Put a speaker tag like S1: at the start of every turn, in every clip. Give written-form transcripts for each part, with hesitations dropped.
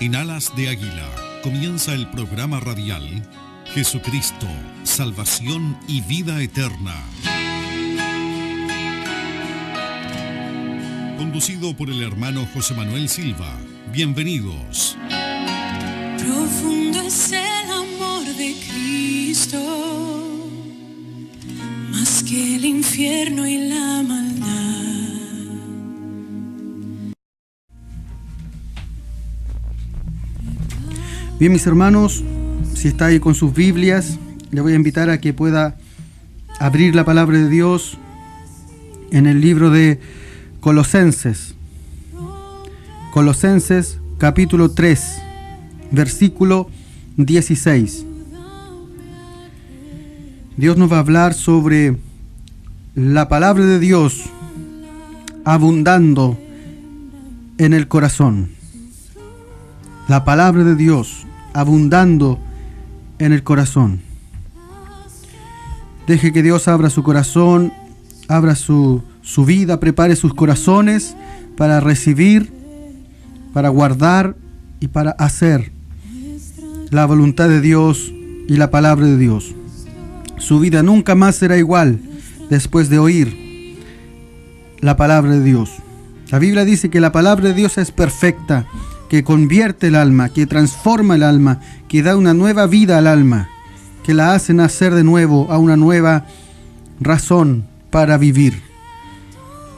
S1: En Alas de Águila comienza el programa radial Jesucristo, Salvación y Vida Eterna. Conducido por el hermano José Manuel Silva. Bienvenidos.
S2: Profundo es el amor de Cristo, más que el infierno y la maldad.
S3: Bien, mis hermanos, si está ahí con sus Biblias, le voy a invitar a que pueda abrir la palabra de Dios en el libro de Colosenses. Colosenses capítulo 3, versículo 16. Dios nos va a hablar sobre la palabra de Dios abundando en el corazón. La palabra de Dios abundando en el corazón. Deje que Dios abra su corazón, abra su vida, prepare sus corazones para recibir, para guardar y para hacer la voluntad de Dios y la palabra de Dios. Su vida nunca más será igual después de oír la palabra de Dios. La Biblia dice que la palabra de Dios es perfecta, que convierte el alma, que transforma el alma, que da una nueva vida al alma, que la hace nacer de nuevo a una nueva razón para vivir.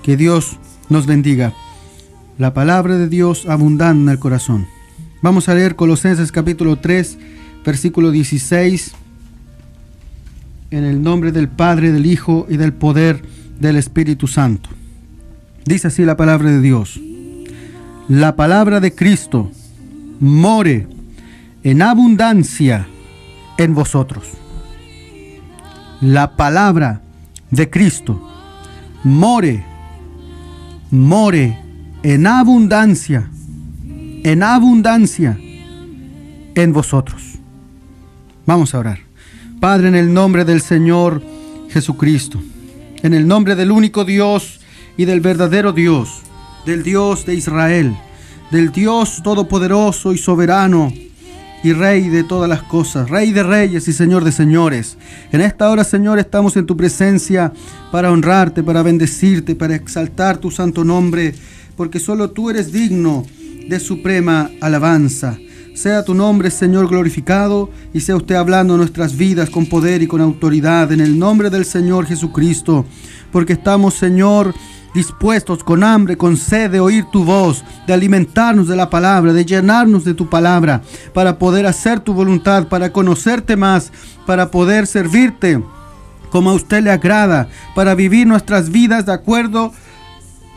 S3: Que Dios nos bendiga. La palabra de Dios abundando en el corazón. Vamos a leer Colosenses capítulo 3, versículo 16. En el nombre del Padre, del Hijo y del poder del Espíritu Santo. Dice así la palabra de Dios. La palabra de Cristo more en abundancia en vosotros. La palabra de Cristo more en abundancia en vosotros. Vamos a orar. Padre, en el nombre del Señor Jesucristo, en el nombre del único Dios y del verdadero Dios, del Dios de Israel, del Dios todopoderoso y soberano y Rey de todas las cosas, Rey de reyes y Señor de señores. En esta hora, Señor, estamos en tu presencia para honrarte, para bendecirte, para exaltar tu santo nombre, porque solo tú eres digno de suprema alabanza. Sea tu nombre, Señor, glorificado, y sea usted hablando en nuestras vidas con poder y con autoridad, en el nombre del Señor Jesucristo, porque estamos, Señor, dispuestos con hambre, con sed de oír tu voz, de alimentarnos de la palabra, de llenarnos de tu palabra, para poder hacer tu voluntad, para conocerte más, para poder servirte como a usted le agrada, para vivir nuestras vidas de acuerdo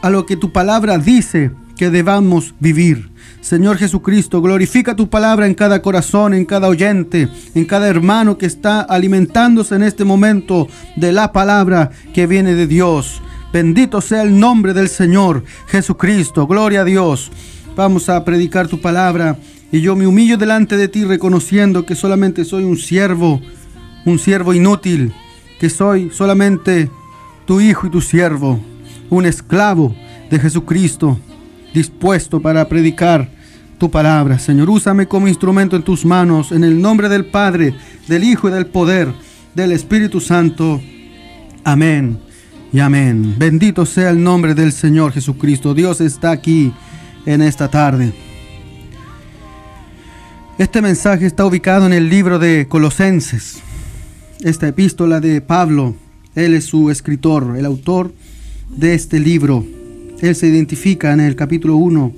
S3: a lo que tu palabra dice que debamos vivir. Señor Jesucristo, glorifica tu palabra en cada corazón, en cada oyente, en cada hermano que está alimentándose en este momento de la palabra que viene de Dios. Bendito sea el nombre del Señor Jesucristo. Gloria a Dios. Vamos a predicar tu palabra y yo me humillo delante de ti reconociendo que solamente soy un siervo inútil, que soy solamente tu hijo y tu siervo, un esclavo de Jesucristo, dispuesto para predicar tu palabra. Señor, úsame como instrumento en tus manos, en el nombre del Padre, del Hijo y del poder del Espíritu Santo. Amén y amén. Bendito sea el nombre del Señor Jesucristo. Dios está aquí en esta tarde. Este mensaje está ubicado en el libro de Colosenses. Esta epístola de Pablo, él es su escritor, el autor de este libro. Él se identifica en el capítulo 1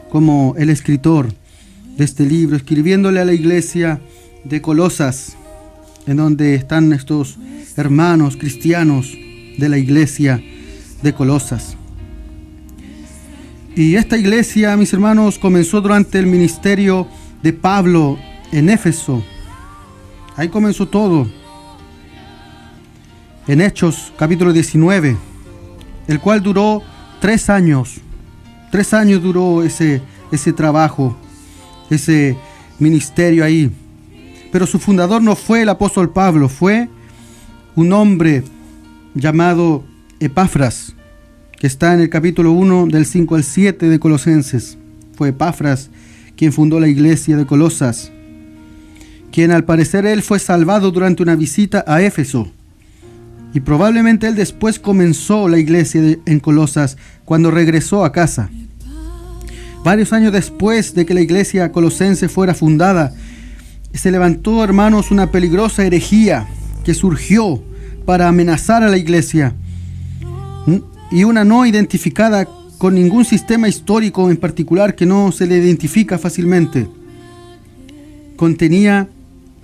S3: como el escritor de este libro, escribiéndole a la iglesia de Colosas, en donde están estos hermanos cristianos de la iglesia de Colosas. Y esta iglesia, mis hermanos, comenzó durante el ministerio de Pablo en Éfeso. Ahí comenzó todo. En Hechos capítulo 19, el cual duró 3 años. 3 años duró ese trabajo, ese ministerio ahí. Pero su fundador no fue el apóstol Pablo, fue un hombre llamado Epafras, que está en el capítulo 1 del 5 al 7 de Colosenses. Fue Epafras quien fundó la iglesia de Colosas, quien al parecer él fue salvado durante una visita a Éfeso. Y probablemente él después comenzó la iglesia en Colosas cuando regresó a casa. Varios años después de que la iglesia colosense fuera fundada, se levantó, hermanos, una peligrosa herejía que surgió para amenazar a la iglesia, y una no identificada con ningún sistema histórico en particular, que no se le identifica fácilmente. Contenía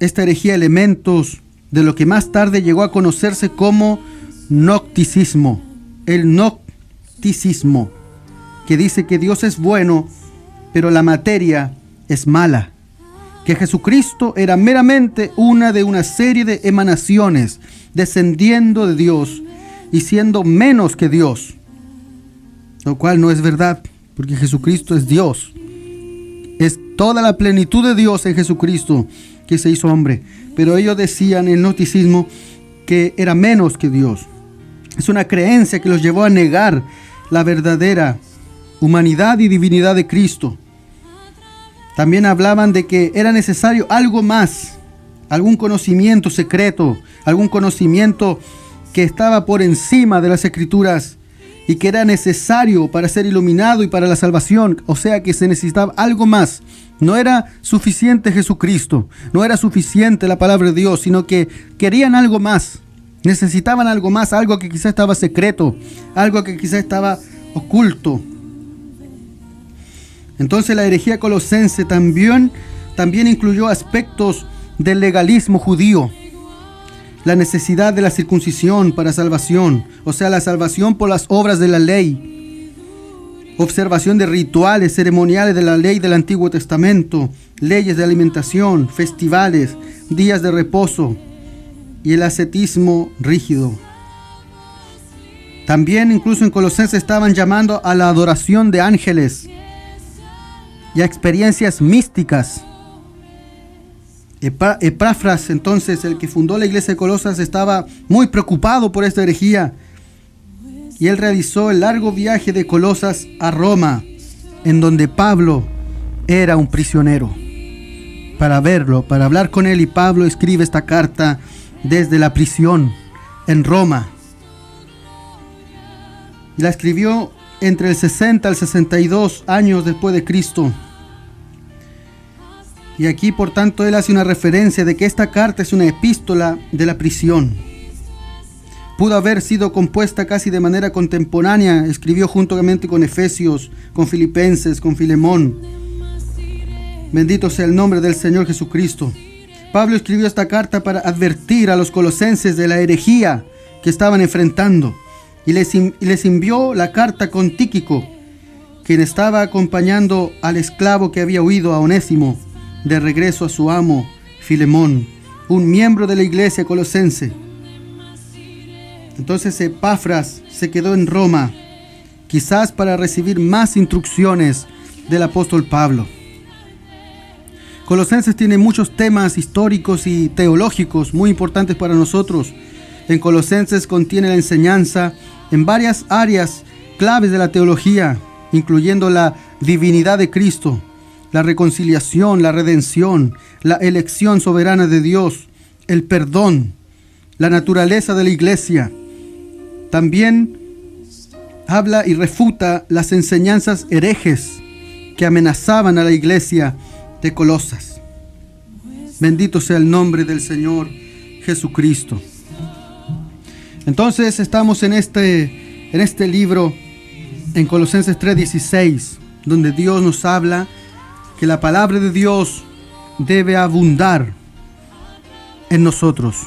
S3: esta herejía elementos de lo que más tarde llegó a conocerse como gnosticismo. El gnosticismo, que dice que Dios es bueno, pero la materia es mala. Que Jesucristo era meramente una de una serie de emanaciones descendiendo de Dios y siendo menos que Dios. Lo cual no es verdad, porque Jesucristo es Dios. Es toda la plenitud de Dios en Jesucristo que se hizo hombre. Pero ellos decían en el gnosticismo que era menos que Dios. Es una creencia que los llevó a negar la verdadera humanidad y divinidad de Cristo. También hablaban de que era necesario algo más, algún conocimiento secreto, algún conocimiento que estaba por encima de las Escrituras y que era necesario para ser iluminado y para la salvación. O sea que se necesitaba algo más. No era suficiente Jesucristo, no era suficiente la palabra de Dios, sino que querían algo más. Necesitaban algo más, algo que quizás estaba secreto, algo que quizás estaba oculto. Entonces la herejía colosense también incluyó aspectos del legalismo judío. La necesidad de la circuncisión para salvación, o sea, la salvación por las obras de la ley. Observación de rituales ceremoniales de la ley del Antiguo Testamento, leyes de alimentación, festivales, días de reposo y el ascetismo rígido. También incluso en Colosenses estaban llamando a la adoración de ángeles y a experiencias místicas. Epafras, entonces, el que fundó la iglesia de Colosas, estaba muy preocupado por esta herejía, y él realizó el largo viaje de Colosas a Roma, en donde Pablo era un prisionero, para verlo, para hablar con él. Y Pablo escribe esta carta desde la prisión en Roma. La escribió entre el 60 al 62 años después de Cristo. Y aquí, por tanto, él hace una referencia de que esta carta es una epístola de la prisión. Pudo haber sido compuesta casi de manera contemporánea. Escribió juntamente con Efesios, con Filipenses, con Filemón. Bendito sea el nombre del Señor Jesucristo. Pablo escribió esta carta para advertir a los colosenses de la herejía que estaban enfrentando. Y les envió la carta con Tíquico, quien estaba acompañando al esclavo que había huido, a Onésimo, de regreso a su amo, Filemón, un miembro de la iglesia colosense. Entonces Epafras se quedó en Roma, quizás para recibir más instrucciones del apóstol Pablo. Colosenses tiene muchos temas históricos y teológicos muy importantes para nosotros. En Colosenses contiene la enseñanza en varias áreas claves de la teología, incluyendo la divinidad de Cristo, la reconciliación, la redención, la elección soberana de Dios, el perdón, la naturaleza de la iglesia. También habla y refuta las enseñanzas herejes que amenazaban a la iglesia de Colosas. Bendito sea el nombre del Señor Jesucristo. Entonces estamos en este libro, en Colosenses 3:16, donde Dios nos habla que la palabra de Dios debe abundar en nosotros,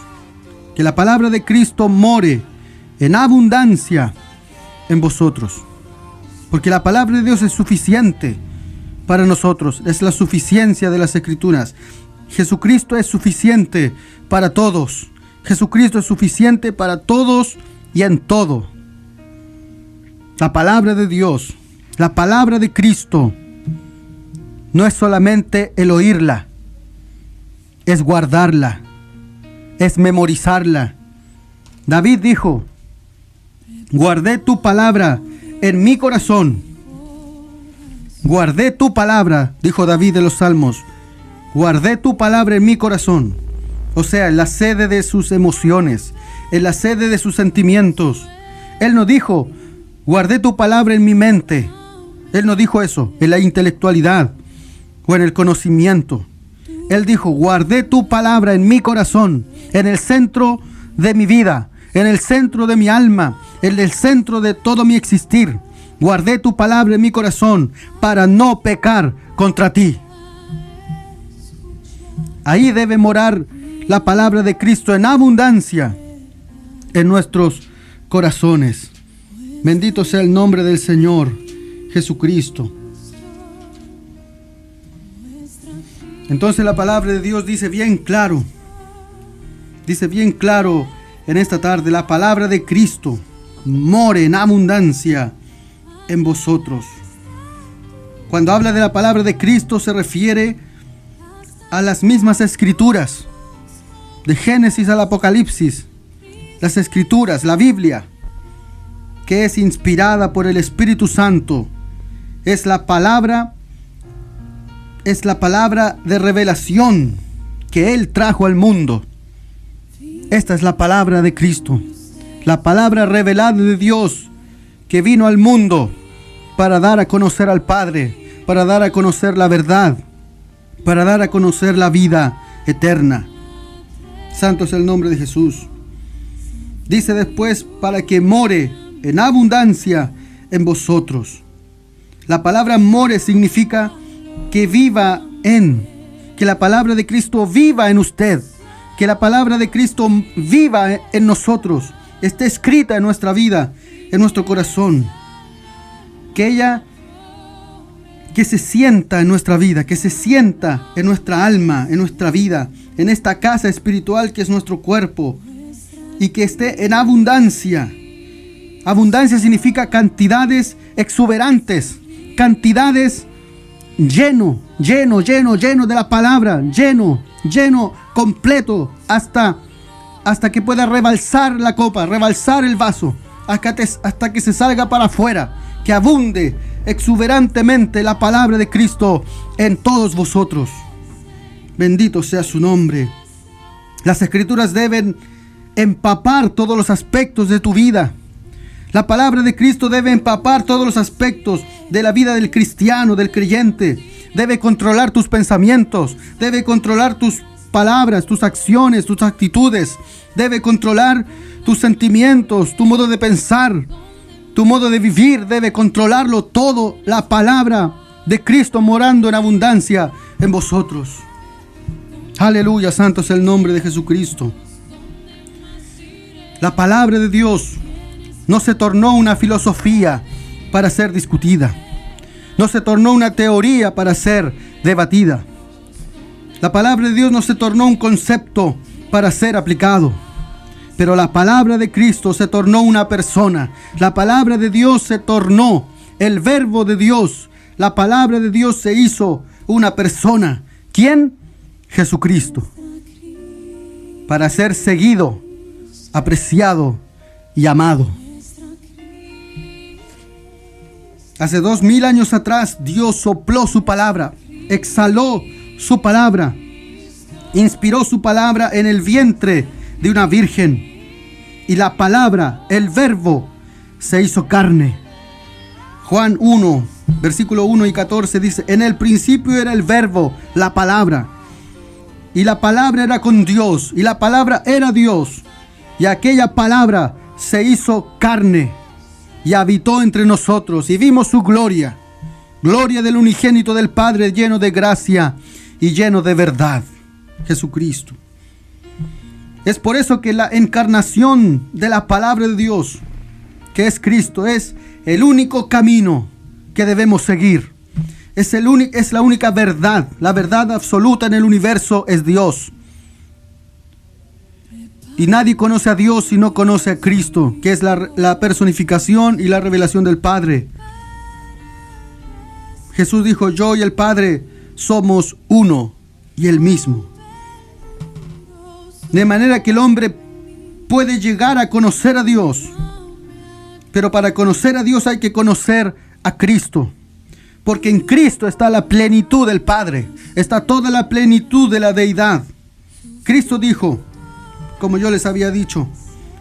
S3: que la palabra de Cristo more en abundancia en vosotros, porque la palabra de Dios es suficiente para nosotros, es la suficiencia de las Escrituras. Jesucristo es suficiente para todos. Jesucristo es suficiente para todos y en todo. La palabra de Dios, la palabra de Cristo, no es solamente el oírla, es guardarla, es memorizarla. David dijo: guardé tu palabra en mi corazón Guardé tu palabra, dijo David de los Salmos. Guardé tu palabra en mi corazón. O sea, en la sede de sus emociones, en la sede de sus sentimientos. Él no dijo, guardé tu palabra en mi mente. Él no dijo eso, en la intelectualidad o en el conocimiento. Él dijo, guardé tu palabra en mi corazón, en el centro de mi vida, en el centro de mi alma, en el centro de todo mi existir. Guardé tu palabra en mi corazón para no pecar contra ti. Ahí debe morar la palabra de Cristo en abundancia en nuestros corazones. Bendito sea el nombre del Señor Jesucristo. Entonces la palabra de Dios dice bien claro en esta tarde, la palabra de Cristo more en abundancia en vosotros. Cuando habla de la palabra de Cristo se refiere a las mismas escrituras, de Génesis al Apocalipsis, las escrituras, la Biblia, que es inspirada por el Espíritu Santo, es la palabra de revelación que Él trajo al mundo. Esta es la palabra de Cristo, la palabra revelada de Dios que vino al mundo para dar a conocer al Padre, para dar a conocer la verdad, para dar a conocer la vida eterna. Santo es el nombre de Jesús. Dice después, para que more en abundancia en vosotros. La palabra more significa que viva en, que la palabra de Cristo viva en usted, que la palabra de Cristo viva en nosotros, esté escrita en nuestra vida, en nuestro corazón, que se sienta en nuestra vida, que se sienta en nuestra alma, en nuestra vida, en esta casa espiritual que es nuestro cuerpo, y que esté en abundancia. Abundancia significa cantidades exuberantes, cantidades lleno de la palabra, lleno, completo, hasta que pueda rebalsar la copa, rebalsar el vaso, hasta que se salga para afuera, que abunde exuberantemente la palabra de Cristo en todos vosotros. Bendito sea su nombre. Las escrituras deben empapar todos los aspectos de tu vida. La palabra de Cristo debe empapar todos los aspectos de la vida del cristiano, del creyente. Debe controlar tus pensamientos, debe controlar tus palabras, tus acciones, tus actitudes. Debe controlar tus sentimientos, tu modo de pensar, tu modo de vivir. Debe controlarlo todo, la palabra de Cristo morando en abundancia en vosotros. Aleluya, santo es el nombre de Jesucristo. La palabra de Dios no se tornó una filosofía para ser discutida. No se tornó una teoría para ser debatida. La palabra de Dios no se tornó un concepto para ser aplicado. Pero la palabra de Cristo se tornó una persona. La palabra de Dios se tornó el verbo de Dios. La palabra de Dios se hizo una persona. ¿Quién? Jesucristo. Para ser seguido, apreciado y amado. Hace 2000 años atrás, Dios sopló su palabra, exhaló su palabra, inspiró su palabra en el vientre de una virgen. Y la palabra, el verbo, se hizo carne. Juan 1, versículo 1 y 14 dice: en el principio era el verbo, la palabra. Y la palabra era con Dios, y la palabra era Dios. Y aquella palabra se hizo carne y habitó entre nosotros, y vimos su gloria, gloria del unigénito del Padre, lleno de gracia y lleno de verdad. Jesucristo. Es por eso que la encarnación de la palabra de Dios, que es Cristo, es el único camino que debemos seguir. Es la única verdad. La verdad absoluta en el universo es Dios. Y nadie conoce a Dios si no conoce a Cristo, que es la personificación y la revelación del Padre. Jesús dijo: yo y el Padre somos uno y el mismo. De manera que el hombre puede llegar a conocer a Dios. Pero para conocer a Dios hay que conocer a Cristo. porque en Cristo está la plenitud del Padre, está toda la plenitud de la deidad. Cristo dijo, como yo les había dicho,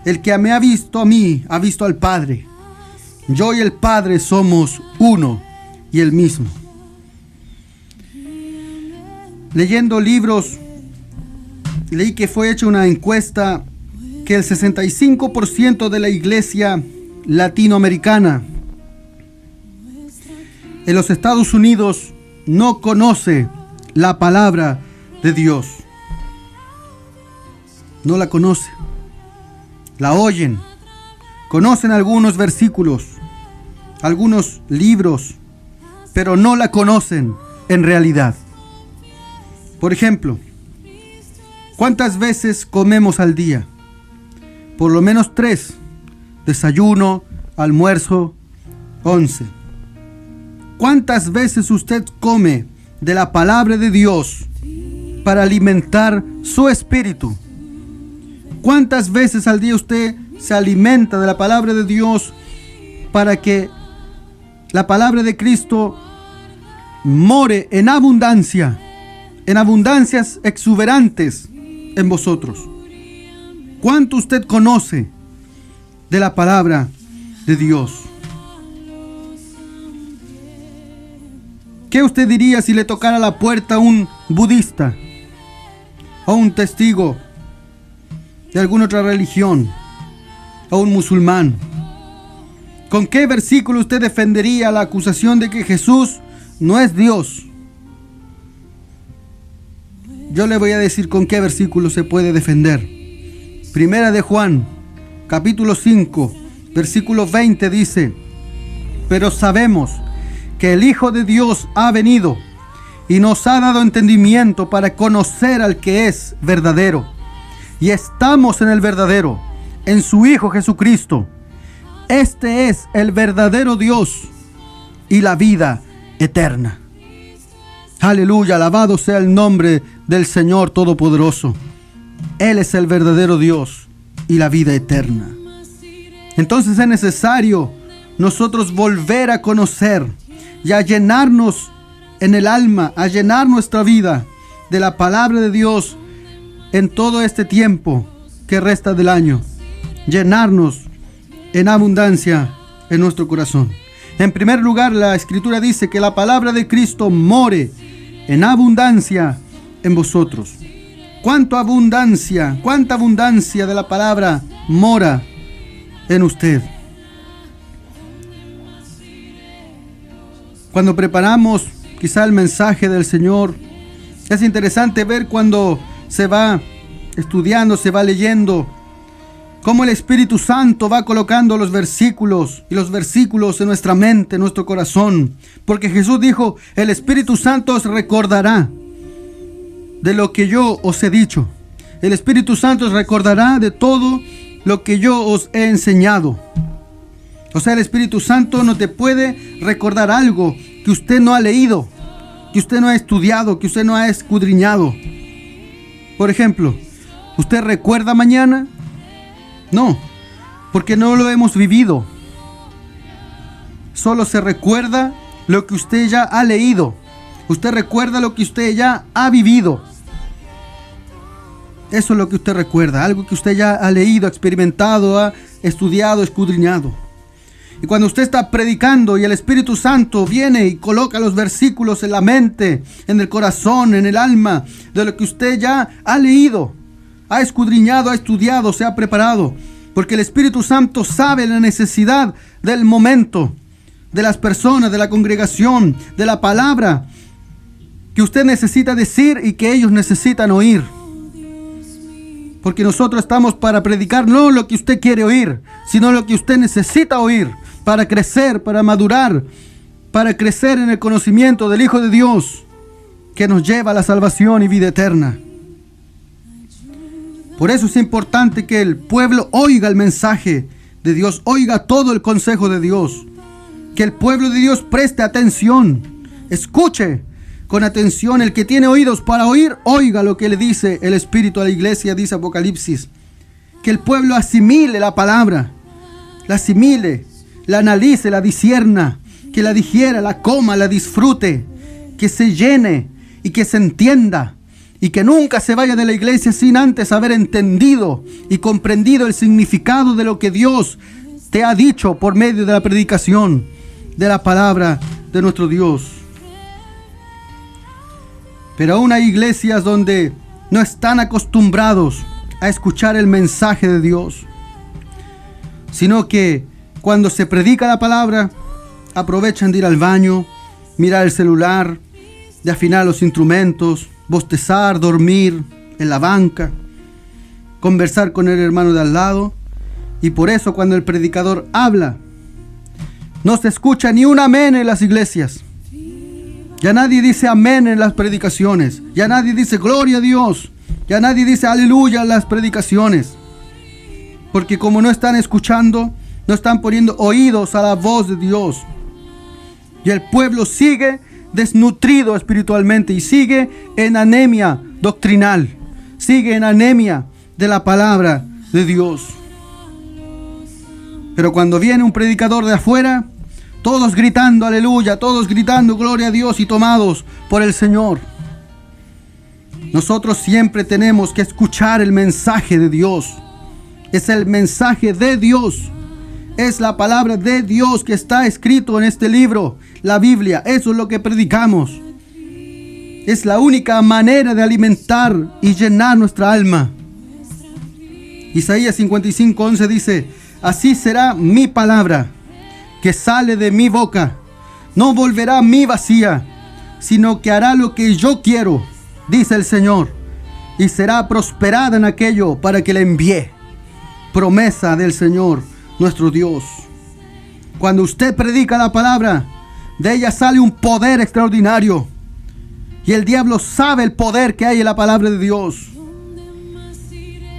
S3: el que me ha visto a mí, ha visto al Padre. Yo y el Padre somos uno y el mismo. Leyendo libros, leí que fue hecha una encuesta que el 65% de la iglesia latinoamericana en los Estados Unidos no conoce la palabra de Dios. No la conoce. La oyen. Conocen algunos versículos, algunos libros, pero no la conocen en realidad. Por ejemplo, ¿cuántas veces comemos al día? Por lo menos 3. Desayuno, almuerzo, 11. ¿Cuántas veces usted come de la palabra de Dios para alimentar su espíritu? ¿Cuántas veces al día usted se alimenta de la palabra de Dios para que la palabra de Cristo more en abundancia, en abundancias exuberantes en vosotros? ¿Cuánto usted conoce de la palabra de Dios? ¿Qué usted diría si le tocara la puerta a un budista o un testigo de alguna otra religión o un musulmán? ¿Con qué versículo usted defendería la acusación de que Jesús no es Dios? Yo le voy a decir con qué versículo se puede defender. Primera de Juan, capítulo 5, versículo 20 dice: pero sabemos que el Hijo de Dios ha venido y nos ha dado entendimiento para conocer al que es verdadero. Y estamos en el verdadero, en su Hijo Jesucristo. Este es el verdadero Dios y la vida eterna. Aleluya, alabado sea el nombre del Señor Todopoderoso. Él es el verdadero Dios y la vida eterna. Entonces es necesario nosotros volver a conocer y a llenarnos en el alma, a llenar nuestra vida de la palabra de Dios en todo este tiempo que resta del año. Llenarnos en abundancia en nuestro corazón. En primer lugar, la Escritura dice que la palabra de Cristo more en abundancia en vosotros. ¿Cuánta abundancia de la palabra mora en usted? Cuando preparamos quizá el mensaje del Señor, es interesante ver cuando se va estudiando, se va leyendo, cómo el Espíritu Santo va colocando los versículos y los versículos en nuestra mente, en nuestro corazón. Porque Jesús dijo, el Espíritu Santo os recordará de lo que yo os he dicho. El Espíritu Santo os recordará de todo lo que yo os he enseñado. O sea, el Espíritu Santo no te puede recordar algo que usted no ha leído, que usted no ha estudiado, que usted no ha escudriñado. Por ejemplo, ¿usted recuerda mañana? No, porque no lo hemos vivido. Solo se recuerda lo que usted ya ha leído. Usted recuerda lo que usted ya ha vivido. Eso es lo que usted recuerda, algo que usted ya ha leído, experimentado, ha estudiado, escudriñado. Y cuando usted está predicando y el Espíritu Santo viene y coloca los versículos en la mente, en el corazón, en el alma, de lo que usted ya ha leído, ha escudriñado, ha estudiado, se ha preparado. Porque el Espíritu Santo sabe la necesidad del momento, de las personas, de la congregación, de la palabra que usted necesita decir y que ellos necesitan oír. Porque nosotros estamos para predicar no lo que usted quiere oír, sino lo que usted necesita oír para crecer, para madurar, para crecer en el conocimiento del Hijo de Dios que nos lleva a la salvación y vida eterna. Por eso es importante que el pueblo oiga el mensaje de Dios, oiga todo el consejo de Dios. Que el pueblo de Dios preste atención, escuche con atención. El que tiene oídos para oír, oiga lo que le dice el Espíritu a la iglesia, dice Apocalipsis. Que el pueblo asimile la palabra, la asimile, la analice, la discierna, que la digiera, la coma, la disfrute, que se llene y que se entienda, y que nunca se vaya de la iglesia sin antes haber entendido y comprendido el significado de lo que Dios te ha dicho por medio de la predicación de la palabra de nuestro Dios. Pero aún hay iglesias donde no están acostumbrados a escuchar el mensaje de Dios, sino que cuando se predica la palabra aprovechan de ir al baño, mirar el celular, de afinar los instrumentos, bostezar, dormir en la banca, conversar con el hermano de al lado. Y por eso cuando el predicador habla, no se escucha ni un amén en las iglesias. Ya nadie dice amén en las predicaciones. Ya nadie dice gloria a Dios. Ya nadie dice aleluya en las predicaciones. Porque como no están escuchando, no están poniendo oídos a la voz de Dios. Y el pueblo sigue desnutrido espiritualmente y sigue en anemia doctrinal. Sigue en anemia de la palabra de Dios. Pero cuando viene un predicador de afuera, todos gritando aleluya, todos gritando gloria a Dios y tomados por el Señor. Nosotros siempre tenemos que escuchar el mensaje de Dios. Es el mensaje de Dios. Es la palabra de Dios que está escrito en este libro, la Biblia. Eso es lo que predicamos. Es la única manera de alimentar y llenar nuestra alma. Isaías 55:11 dice: así será mi palabra que sale de mi boca. No volverá a mí vacía, sino que hará lo que yo quiero, dice el Señor, y será prosperada en aquello para que la envíe. Promesa del Señor nuestro Dios. Cuando usted predica la palabra, de ella sale un poder extraordinario. Y el diablo sabe el poder que hay en la palabra de Dios.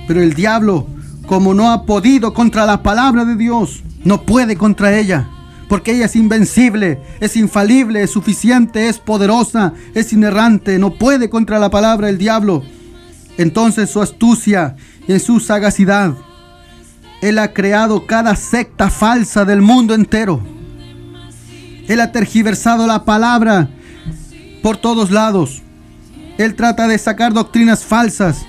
S3: Pero el diablo, como no ha podido contra la palabra de Dios, no puede contra ella. Porque ella es invencible, es infalible, es suficiente, es poderosa, es inerrante. No puede contra la palabra del diablo. Entonces su astucia y en su sagacidad, él ha creado cada secta falsa del mundo entero. Él ha tergiversado la palabra por todos lados. Él trata de sacar doctrinas falsas,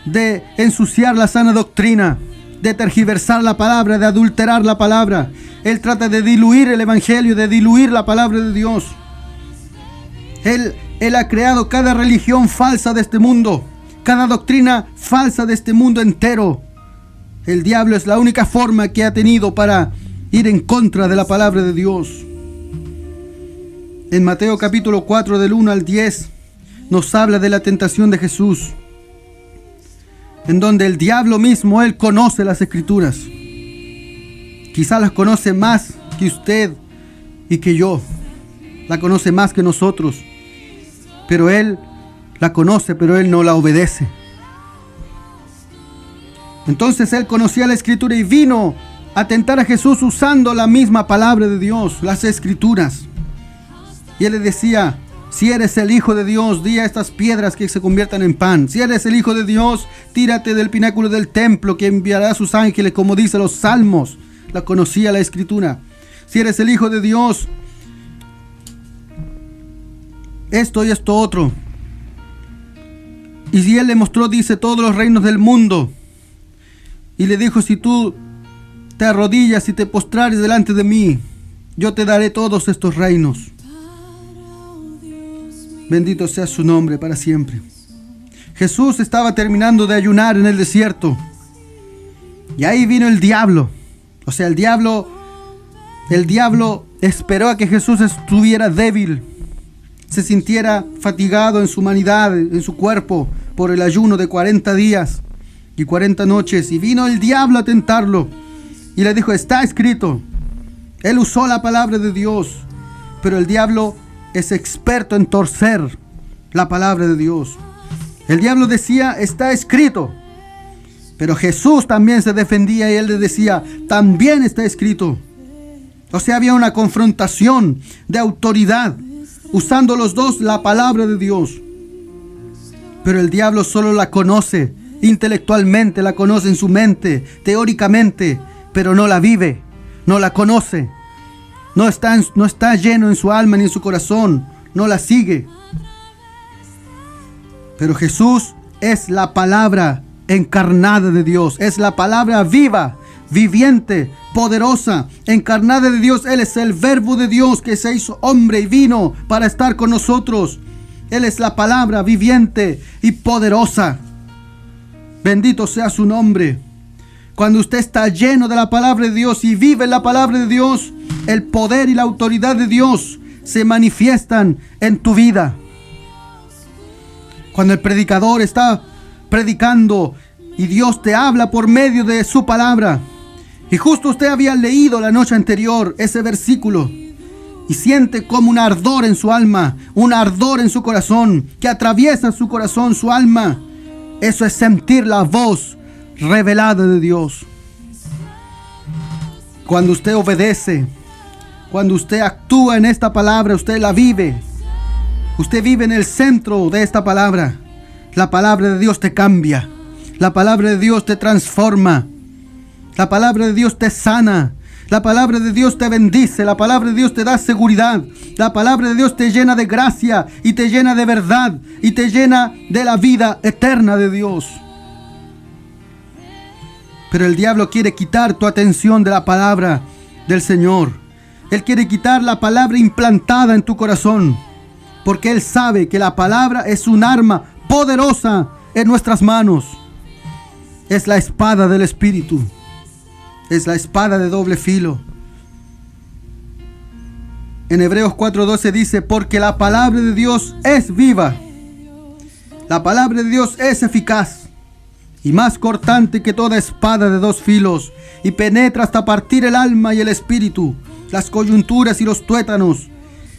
S3: de ensuciar la sana doctrina, de tergiversar la palabra, de adulterar la palabra. Él trata de diluir el evangelio, de diluir la palabra de Dios. Él ha creado cada religión falsa de este mundo, cada doctrina falsa de este mundo entero. El diablo es la única forma que ha tenido para ir en contra de la palabra de Dios. En Mateo capítulo 4 del 1 al 10 nos habla de la tentación de Jesús, en donde el diablo mismo, él conoce las escrituras. Quizás las conoce más que usted y que yo. La conoce más que nosotros. Pero él la conoce, pero él no la obedece. Entonces él conocía la escritura y vino a tentar a Jesús usando la misma palabra de Dios, las escrituras. Y él le decía: si eres el Hijo de Dios, di a estas piedras que se conviertan en pan. Si eres el Hijo de Dios, tírate del pináculo del templo, que enviará a sus ángeles, como dice los salmos. La conocía la escritura. Si eres el Hijo de Dios, esto y esto otro. Y si él le mostró, dice, todos los reinos del mundo. Y le dijo: si tú te arrodillas y te postrares delante de mí, yo te daré todos estos reinos. Bendito sea su nombre para siempre. Jesús estaba terminando de ayunar en el desierto. Y ahí vino el diablo. O sea, el diablo esperó a que Jesús estuviera débil, se sintiera fatigado en su humanidad, en su cuerpo, por el ayuno de 40 días y 40 noches. Y vino el diablo a tentarlo. Y le dijo: está escrito. Él usó la palabra de Dios. Pero el diablo es experto en torcer la palabra de Dios. El diablo decía: está escrito. Pero Jesús también se defendía y él le decía: también está escrito. O sea, había una confrontación de autoridad, usando los dos la palabra de Dios. Pero el diablo solo la conoce intelectualmente, la conoce en su mente, teóricamente, pero no la vive, no la conoce, no está lleno en su alma ni en su corazón, no la sigue. Pero Jesús es la palabra encarnada de Dios, es la palabra viva, viviente, poderosa, encarnada de Dios. Él es el verbo de Dios que se hizo hombre y vino para estar con nosotros. Él es la palabra viviente y poderosa. Bendito sea su nombre. Cuando usted está lleno de la palabra de Dios y vive la palabra de Dios, el poder y la autoridad de Dios se manifiestan en tu vida. Cuando el predicador está predicando y Dios te habla por medio de su palabra, y justo usted había leído la noche anterior ese versículo, y siente como un ardor en su alma, un ardor en su corazón, que atraviesa su corazón, su alma. Eso es sentir la voz revelada de Dios. Cuando usted obedece, cuando usted actúa en esta palabra, usted la vive. Usted vive en el centro de esta palabra. La palabra de Dios te cambia. La palabra de Dios te transforma. La palabra de Dios te sana. La palabra de Dios te bendice. La palabra de Dios te da seguridad. La palabra de Dios te llena de gracia y te llena de verdad y te llena de la vida eterna de Dios. Pero el diablo quiere quitar tu atención de la palabra del Señor. Él quiere quitar la palabra implantada en tu corazón, porque Él sabe que la palabra es un arma poderosa en nuestras manos. Es la espada del Espíritu. Es la espada de doble filo. En Hebreos 4:12 dice: porque la palabra de Dios es viva. La palabra de Dios es eficaz y más cortante que toda espada de dos filos, y penetra hasta partir el alma y el espíritu, las coyunturas y los tuétanos,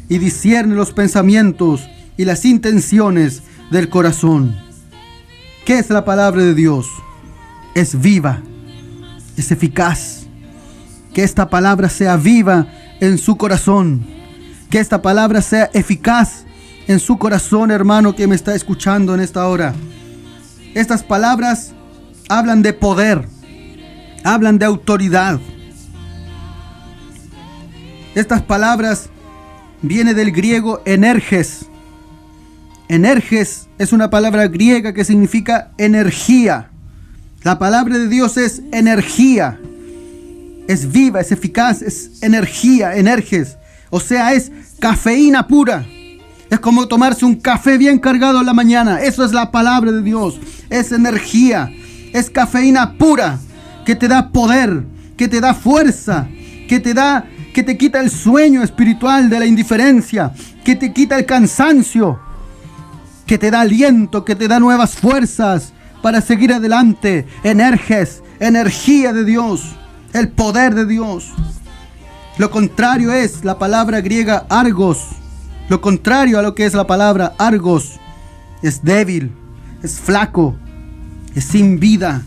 S3: y discierne los pensamientos y las intenciones del corazón. ¿Qué es la palabra de Dios? Es viva, es eficaz. Que esta palabra sea viva en su corazón. Que esta palabra sea eficaz en su corazón, hermano que me está escuchando en esta hora. Estas palabras hablan de poder, hablan de autoridad. Estas palabras vienen del griego energes. Energes es una palabra griega que significa energía. La palabra de Dios es energía. Es viva, es eficaz, es energía, energes. O sea, es cafeína pura. Es como tomarse un café bien cargado en la mañana. Eso es la palabra de Dios. Es energía. Es cafeína pura que te da poder, que te da fuerza, que te quita el sueño espiritual de la indiferencia, que te quita el cansancio, que te da aliento, que te da nuevas fuerzas para seguir adelante. Energes, energía de Dios, el poder de Dios. Lo contrario es la palabra griega argos. Lo contrario a lo que es la palabra argos es débil, es flaco, es sin vida,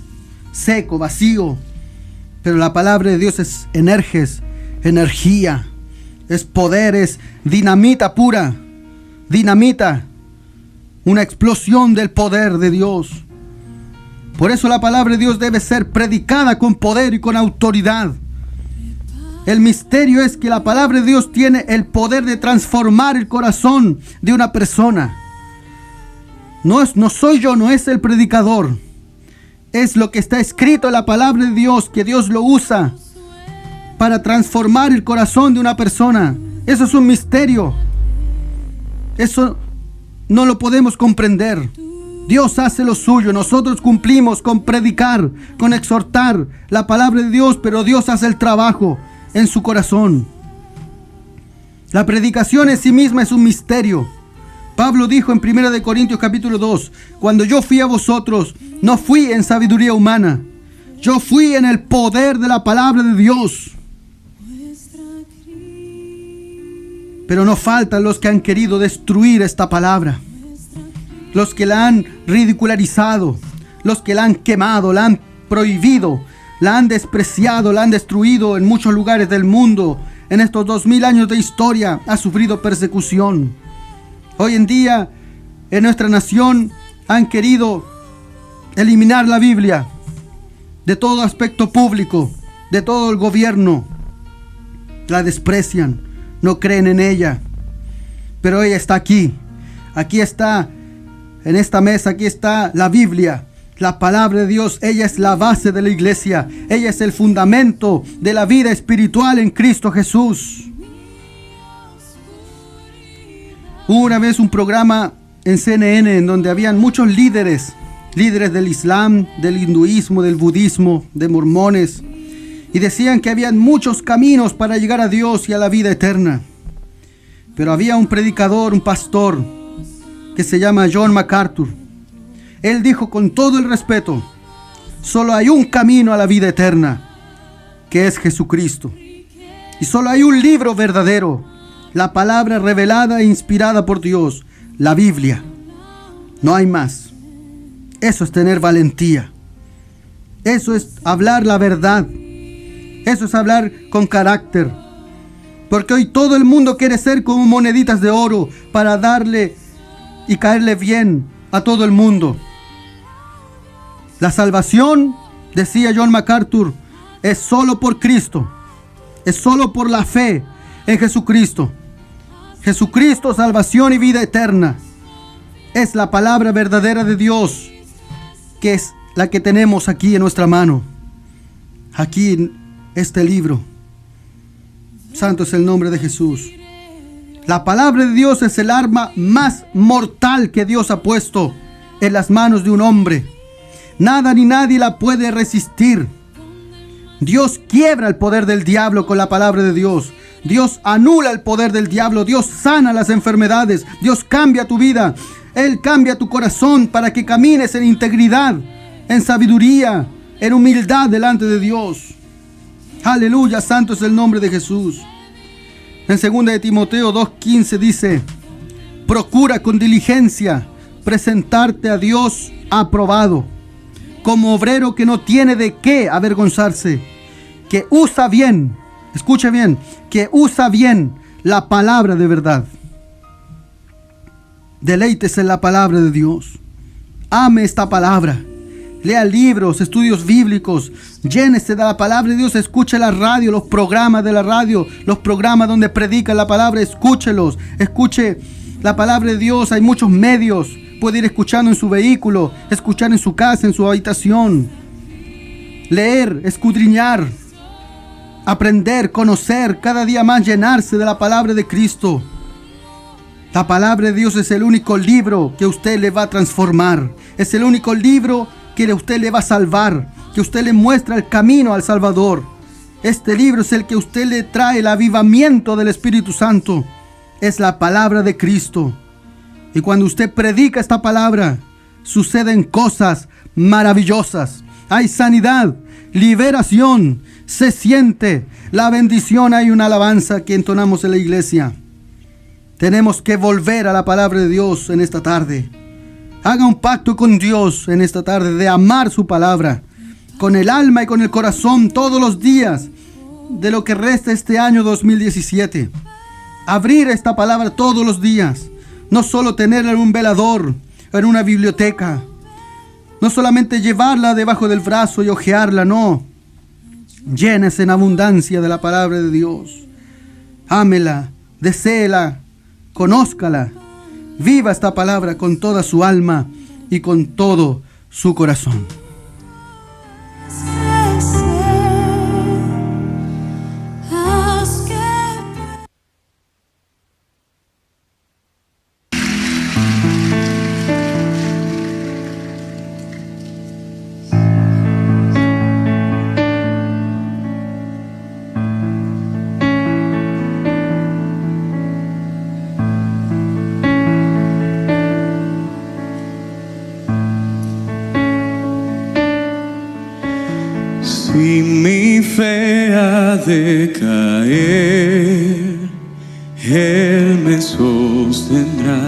S3: seco, vacío. Pero la palabra de Dios es energes, energía, es poder, es dinamita pura, dinamita, una explosión del poder de Dios. Por eso la palabra de Dios debe ser predicada con poder y con autoridad. El misterio es que la palabra de Dios tiene el poder de transformar el corazón de una persona. No soy yo, no es el predicador. Es lo que está escrito en la palabra de Dios, que Dios lo usa para transformar el corazón de una persona. Eso es un misterio. Eso no lo podemos comprender. Dios hace lo suyo. Nosotros cumplimos con predicar, con exhortar la palabra de Dios, pero Dios hace el trabajo en su corazón. La predicación en sí misma es un misterio. Pablo dijo en 1 Corintios capítulo 2: cuando yo fui a vosotros, no fui en sabiduría humana, yo fui en el poder de la palabra de Dios. Pero no faltan los que han querido destruir esta palabra, los que la han ridicularizado, los que la han quemado, la han prohibido, la han despreciado, la han destruido. En muchos lugares del mundo, en estos 2000 años de historia, ha sufrido persecución. Hoy en día, en nuestra nación, han querido eliminar la Biblia de todo aspecto público, de todo el gobierno. la desprecian, no creen en ella. Pero ella está aquí. Aquí está, en esta mesa, aquí está la Biblia, la palabra de Dios. Ella es la base de la iglesia. Ella es el fundamento de la vida espiritual en Cristo Jesús. Hubo una vez un programa en CNN en donde habían muchos líderes del Islam, del hinduismo, del budismo, de mormones, y decían que habían muchos caminos para llegar a Dios y a la vida eterna. Pero había un predicador, un pastor, que se llama John MacArthur. Él dijo con todo el respeto: solo hay un camino a la vida eterna, que es Jesucristo. Y solo hay un libro verdadero, la palabra revelada e inspirada por Dios, la Biblia. No hay más. Eso es tener valentía. Eso es hablar la verdad. Eso es hablar con carácter. Porque hoy todo el mundo quiere ser como moneditas de oro para darle y caerle bien a todo el mundo. La salvación, decía John MacArthur, es solo por Cristo. Es solo por la fe en Jesucristo. Jesucristo, salvación y vida eterna. Es la palabra verdadera de Dios, que es la que tenemos aquí en nuestra mano. Aquí en este libro. Santo es el nombre de Jesús. La palabra de Dios es el arma más mortal que Dios ha puesto en las manos de un hombre. Nada ni nadie la puede resistir. Dios quiebra el poder del diablo con la palabra de Dios. Dios anula el poder del diablo. Dios sana las enfermedades. Dios cambia tu vida. Él cambia tu corazón para que camines en integridad, en sabiduría, en humildad delante de Dios. Aleluya, santo es el nombre de Jesús. En 2 de Timoteo 2:15 dice: procura con diligencia presentarte a Dios aprobado, como obrero que no tiene de qué avergonzarse, que usa bien, escuche bien, que usa bien la palabra de verdad. Deleítese en la palabra de Dios. Ame esta palabra. Lea libros, estudios bíblicos. Llénese de la palabra de Dios. Escuche la radio, los programas de la radio, los programas donde predica la palabra. Escúchelos. Escuche la palabra de Dios. Hay muchos medios. Puede ir escuchando en su vehículo, escuchar en su casa, en su habitación. Leer, escudriñar, aprender, conocer, cada día más llenarse de la palabra de Cristo. La palabra de Dios es el único libro que usted le va a transformar. Es el único libro que usted le va a salvar, que usted le muestra el camino al Salvador. Este libro es el que usted le trae el avivamiento del Espíritu Santo. Es la palabra de Cristo. Y cuando usted predica esta palabra, suceden cosas maravillosas. Hay sanidad, liberación, se siente la bendición. Hay una alabanza que entonamos en la iglesia. Tenemos que volver a la palabra de Dios en esta tarde. Haga un pacto con Dios en esta tarde de amar su palabra con el alma y con el corazón todos los días de lo que resta este año 2017. Abrir esta palabra todos los días. No solo tenerla en un velador, en una biblioteca. No solamente llevarla debajo del brazo y hojearla, no. Llénese en abundancia de la palabra de Dios. Ámela, deséela, conózcala. Viva esta palabra con toda su alma y con todo su corazón.
S4: Si mi fe ha de caer, Él me sostendrá.